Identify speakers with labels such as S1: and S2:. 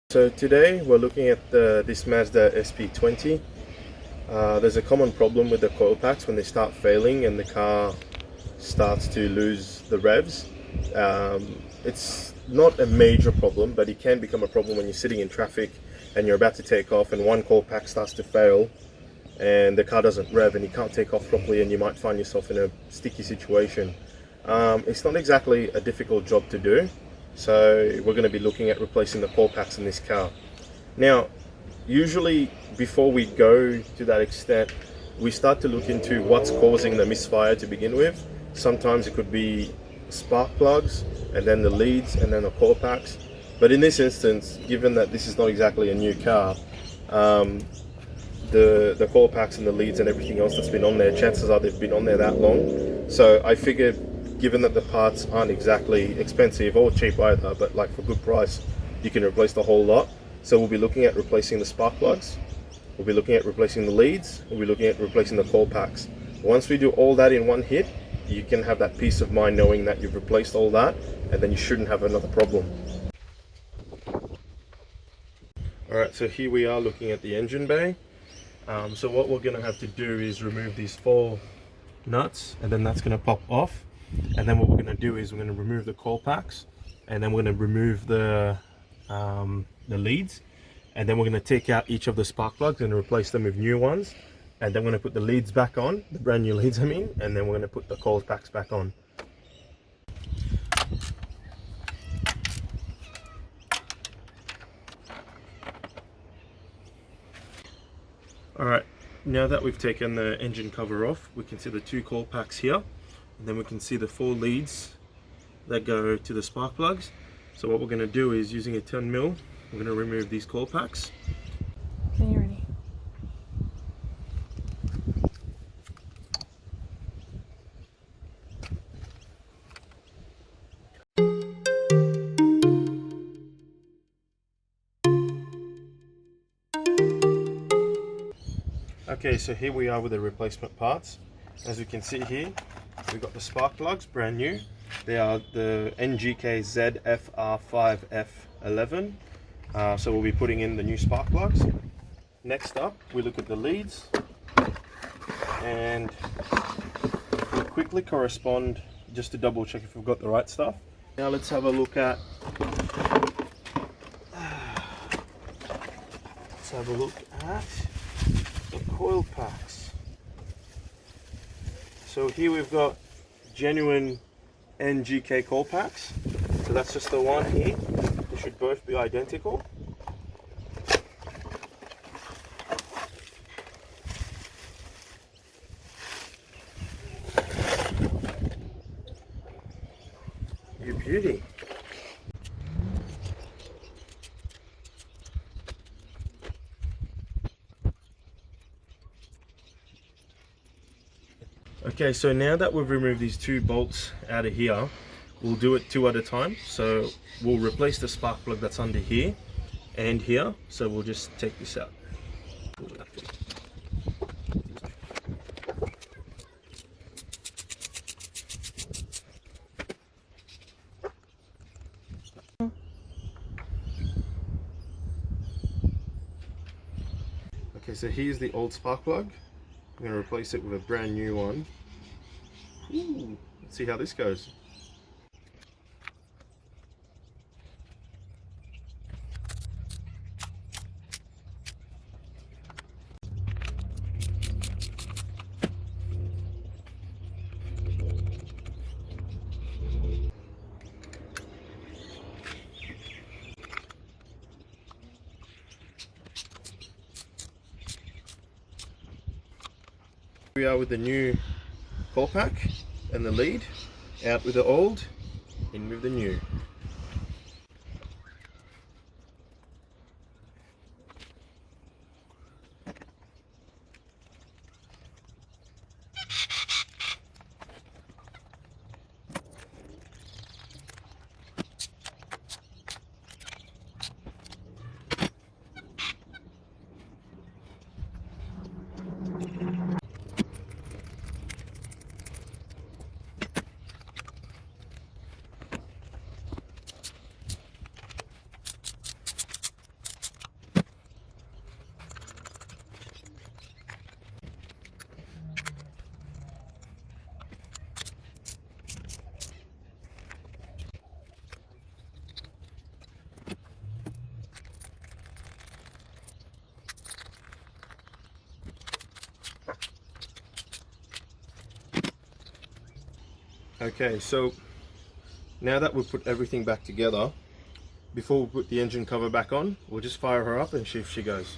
S1: So today we're looking at this Mazda SP20. There's a common problem with the coil packs when they start failing and the car starts to lose the revs. It's not a major problem, but it can become a problem when you're sitting in traffic and you're about to take off and one coil pack starts to fail and the car doesn't rev and you can't take off properly, and you might find yourself in a sticky situation. It's not exactly a difficult job to do. So we're going to be looking at replacing the coil packs in this car. Now, usually before we go to that extent, we start to look into what's causing the misfire to begin with. Sometimes it could be spark plugs, and then the leads, and then the coil packs. But in this instance, given that this is not exactly a new car, the coil packs and the leads and everything else that's been on there, chances are they've been on there that long. So I figured, given that the parts aren't exactly expensive or cheap either, but like for good price, you can replace the whole lot. So we'll be looking at replacing the spark plugs, we'll be looking at replacing the leads, we'll be looking at replacing the coil packs. Once we do all that in one hit, you can have that peace of mind knowing that you've replaced all that, and then you shouldn't have another problem. Alright, so here we are looking at the engine bay. So what we're going to have to do is remove these 4 nuts, and then that's going to pop off. And then what we're going to do is we're going to remove the coil packs, and then we're going to remove the leads, and then we're going to take out each of the spark plugs and replace them with new ones, and then we're going to put the leads back on, the brand new leads I mean, and then we're going to put the coil packs back on. Alright, now that we've taken the engine cover off, we can see the 2 coil packs here. And then we can see the 4 leads that go to the spark plugs. So what we're going to do is, using a 10mm, we're going to remove these coil packs.
S2: When you're ready.
S1: Okay, so here we are with the replacement parts. As you can see here, we've got the spark plugs, brand new. They are the NGK ZFR5F11. So we'll be putting in the new spark plugs. Next up, we look at the leads, and we'll quickly correspond just to double check if we've got the right stuff. Now let's have a look at the coil packs. So here we've got genuine NGK coil packs. So that's just the one here. They should both be identical. You beauty. Okay, so now that we've removed these 2 bolts out of here, we'll do it 2 at a time. So we'll replace the spark plug that's under here and here. So we'll just take this out. Okay, so here's the old spark plug. I'm going to replace it with a brand new one. Ooh, let's see how this goes. We are with the new coil pack and the lead, out with the old, in with the new. Okay, so now that we've put everything back together, before we put the engine cover back on, we'll just fire her up and see if she goes.